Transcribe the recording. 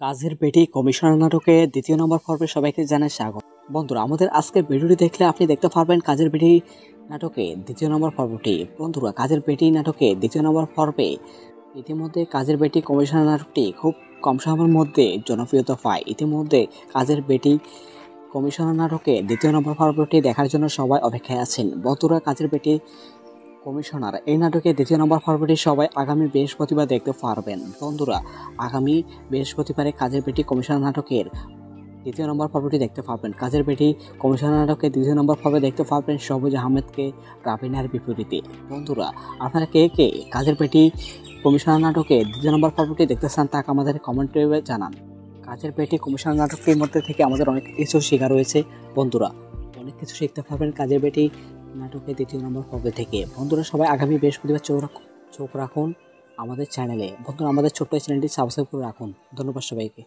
কাজের পেটি কমিশনার নাটকে দ্বিতীয় নম্বর পর্বে সবাইকে জানাই স্বাগত। বন্ধুরা, আমাদের আজকের ভিডিওটি দেখলে আপনি দেখতে পারবেন কাজের পেটি নাটকে দ্বিতীয় নম্বর পর্বটি। বন্ধুরা, কাজের পেটি নাটকে দ্বিতীয় নম্বর পর্বে ইতিমধ্যে কাজের পেটি কমিশনার নাটকটি খুব কম সময়ের মধ্যে জনপ্রিয়তা পায়। ইতিমধ্যে কাজের পেটি কমিশনার নাটকে দ্বিতীয় নম্বর পর্বটি দেখার জন্য সবাই অপেক্ষায় আছেন। বন্ধুরা, কাজের পেটি কমিশনার এই নাটকে দ্বিতীয় নম্বর পর্বটি সবাই আগামী বৃহস্পতিবার দেখতে পারবেন। বন্ধুরা, আগামী বৃহস্পতিবারে কাজের পেটি কমিশনার নাটকের দ্বিতীয় নম্বর পর্বটি দেখতে পাবেন। কাজের পেটি কমিশনার নাটকের দ্বিতীয় নম্বর পর্বে দেখতে পাবেন সবুজ আহমেদকে রাবিনার বিপরীতে। বন্ধুরা, আপনারা কে কে কাজের পেটি কমিশনার নাটকের দ্বিতীয় নম্বর পর্বটি দেখতে চান তাকে আমাদের কমেন্টে জানান। কাজের পেটি কমিশনার নাটকের মধ্যে থেকে আমাদের অনেক কিছু শেখা রয়েছে। বন্ধুরা, অনেক কিছু শিখতে পারবেন কাজের পেটি নাটকের দ্বিতীয় নম্বর পর্ব থেকে। বন্ধুরা, সবাই আগামী বৃহস্পতিবার চোখ রাখুন আমাদের চ্যানেলে। বন্ধুরা, আমাদের ছোট্ট চ্যানেলটি সাবস্ক্রাইব করে রাখুন। ধন্যবাদ সবাইকে।